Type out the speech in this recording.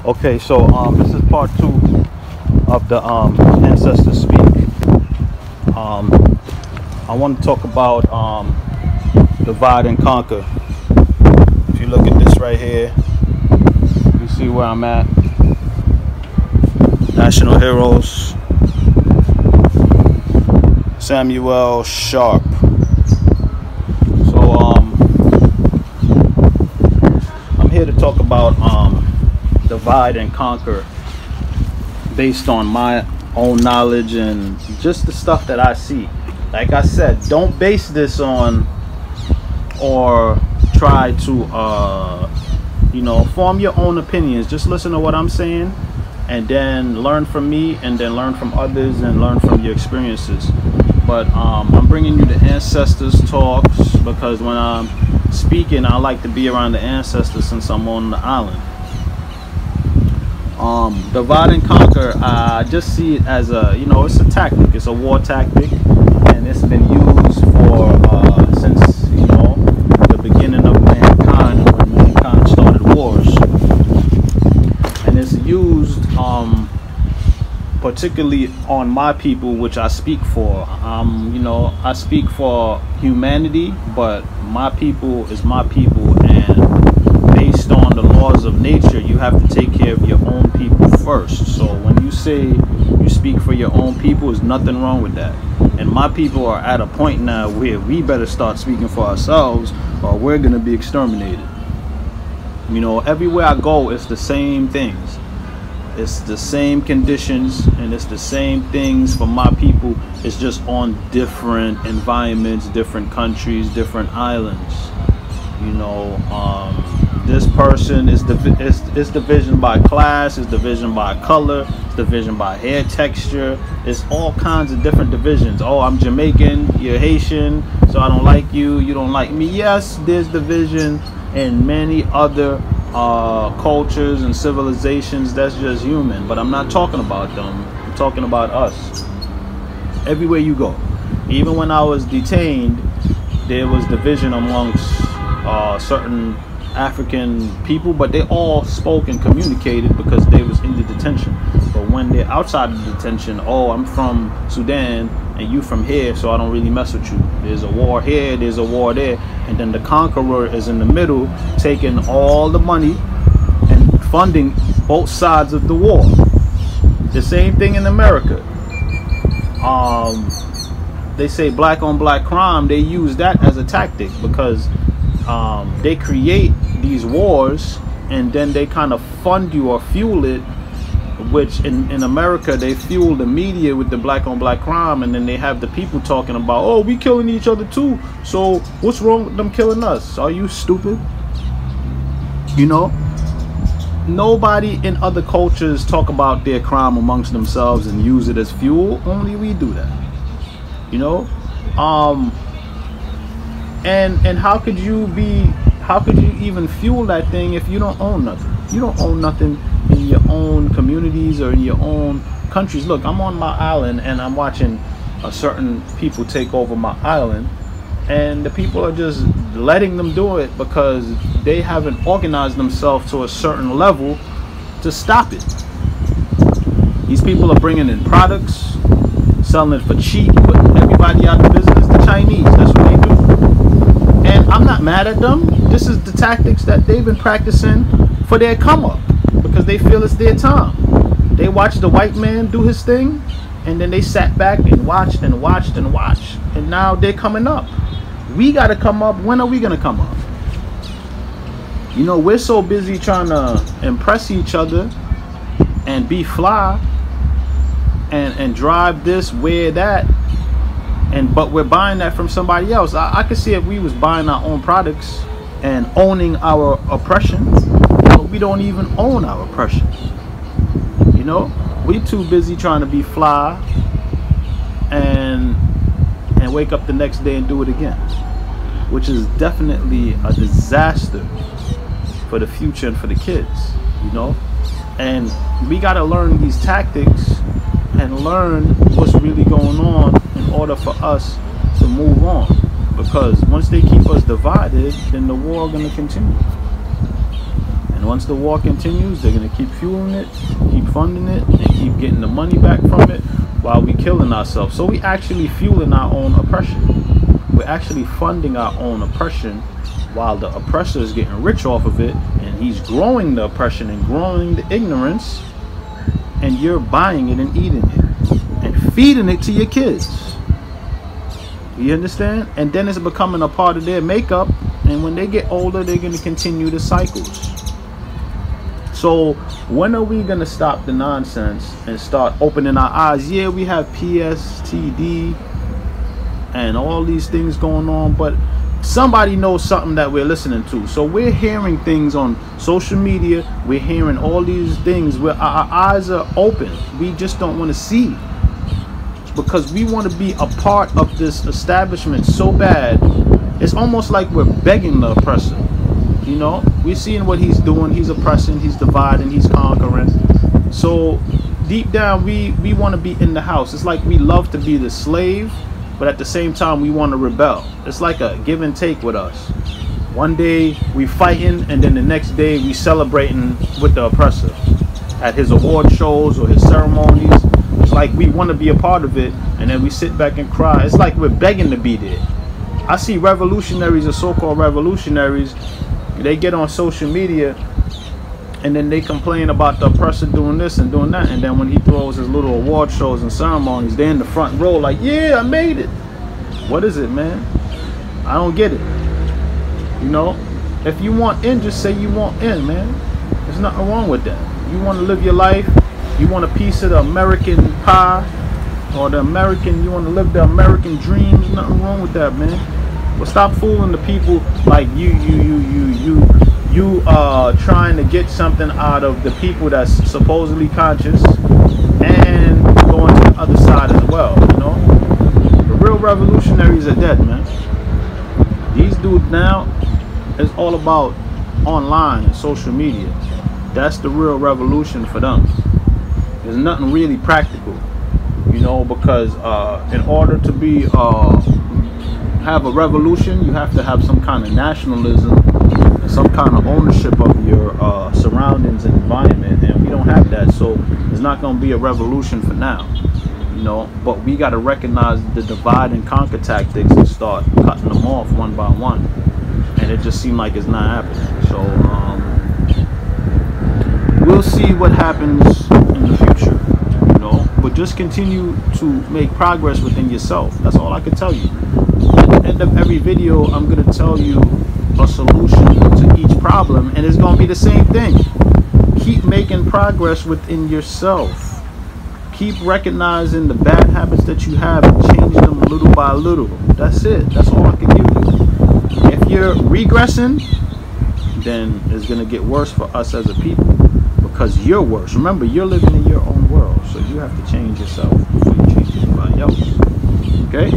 Okay, so this is part two of the ancestors speak. Um, I want to talk about divide and conquer. If you look at this right here, you see where I'm at. National heroes. Samuel Sharp. So I'm here to talk about divide and conquer based on my own knowledge and just the stuff that I see. Like I said, don't base this on or try to form your own opinions. Just listen to what I'm saying and then learn from me and then learn from others and learn from your experiences. But I'm bringing you the ancestors talks because when I'm speaking, I like to be around the ancestors since I'm on the island. Divide and conquer, I just see it as a, it's a tactic. It's a war tactic, and it's been used for since the beginning of mankind, when mankind started wars, and it's used particularly on my people, which I speak for. I speak for humanity, but my people is my people, and based on the laws of nature, you have to take care of your own people first. So when you say you speak for your own people, there's nothing wrong with that. And my people are at a point now where we better start speaking for ourselves, or we're going to be exterminated. Everywhere I go, it's the same things. It's the same conditions, and it's the same things for my people. It's just on different environments, different countries, different islands. This person is it's division by class, it's division by color, it's division by hair texture. It's all kinds of different divisions. Oh, I'm Jamaican, you're Haitian, so I don't like you, you don't like me. Yes, there's division in many other cultures and civilizations. That's just human, but I'm not talking about them. I'm talking about us. Everywhere you go, even when I was detained, there was division amongst certain African people, but they all spoke and communicated because they was in the detention. But when they're outside of the detention, oh, I'm from Sudan and you from here, so I don't really mess with you. There's a war here, there's a war there, and then the conqueror is in the middle, taking all the money and funding both sides of the war. The same thing in America. They say black on black crime. They use that as a tactic because they create these wars and then they kind of fund you or fuel it, which in America they fuel the media with the black on black crime, and then they have the people talking about, oh, we killing each other too, so what's wrong with them killing us? Are you stupid? Nobody in other cultures talk about their crime amongst themselves and use it as fuel. Only we do that. And how could you even fuel that thing if you don't own nothing? You don't own nothing in your own communities or in your own countries. Look, I'm on my island and I'm watching certain people take over my island, and the people are just letting them do it because they haven't organized themselves to a certain level to stop it. These people are bringing in products, selling it for cheap, putting everybody out of business. The Chinese, that's what they do. And I'm not mad at them. This is the tactics that they've been practicing for their come up because they feel it's their time. They watched the white man do his thing, and then they sat back and watched and watched and watched, and now they're coming up. We got to come up. When are we going to come up? We're so busy trying to impress each other and be fly and drive this, wear that, but we're buying that from somebody else. I could see if we was buying our own products and owning our oppression, but we don't even own our oppression. We too busy trying to be fly and wake up the next day and do it again, which is definitely a disaster for the future and for the kids. And we got to learn these tactics and learn what's really going on in order for us to move on, because once they keep us divided, then the war is going to continue. And once the war continues, they're going to keep fueling it, keep funding it, and keep getting the money back from it while we killing ourselves. So we actually fueling our own oppression. We're actually funding our own oppression while the oppressor is getting rich off of it, and he's growing the oppression and growing the ignorance, and you're buying it and eating it and feeding it to your kids. You understand? And then it's becoming a part of their makeup, and when they get older, they're going to continue the cycles. So when are we going to stop the nonsense and start opening our eyes? Yeah, we have PSTD and all these things going on, but somebody knows something that we're listening to. So we're hearing things on social media, we're hearing all these things where our eyes are open. We just don't want to see, because we want to be a part of this establishment so bad. It's almost like we're begging the oppressor. You know, we're seeing what he's doing. He's oppressing, he's dividing, he's conquering. So deep down, we want to be in the house. It's like we love to be the slave, but at the same time we want to rebel. It's like a give and take with us. One day we fighting, and then the next day we celebrating with the oppressor at his award shows or his ceremonies. It's like we want to be a part of it, and then we sit back and cry. It's like we're begging to be there. I see revolutionaries or so-called revolutionaries, they get on social media and then they complain about the oppressor doing this and doing that, and then when he throws his little award shows and ceremonies, they're in the front row like, yeah, I made it. What is it, man? I don't get it. You know, if you want in, just say you want in, man. There's nothing wrong with that. You want to live your life, you want a piece of the American pie or the American, you want to live the American dream, there's nothing wrong with that, man. But stop fooling the people like you trying to get something out of the people that's supposedly conscious and going to the other side as well. You know, the real revolutionaries are dead, man. These dudes now, it's all about online and social media. That's the real revolution for them. There's nothing really practical, you know, because in order to be have a revolution, you have to have some kind of nationalism and some kind of ownership of your surroundings and environment, and we don't have that. So it's not going to be a revolution for now, you know, but we got to recognize the divide and conquer tactics and start cutting them off one by one, and it just seemed like it's not happening. So we'll see what happens in the future, you know, but just continue to make progress within yourself. That's all I can tell you. At the end of every video, I'm going to tell you a solution to each problem, and it's going to be the same thing. Keep making progress within yourself. Keep recognizing the bad habits that you have and change them little by little. That's it. That's all I can give you. If you're regressing, then it's going to get worse for us as a people, because you're worse. Remember, you're living in your own world, so you have to change yourself before you change anybody else. Okay?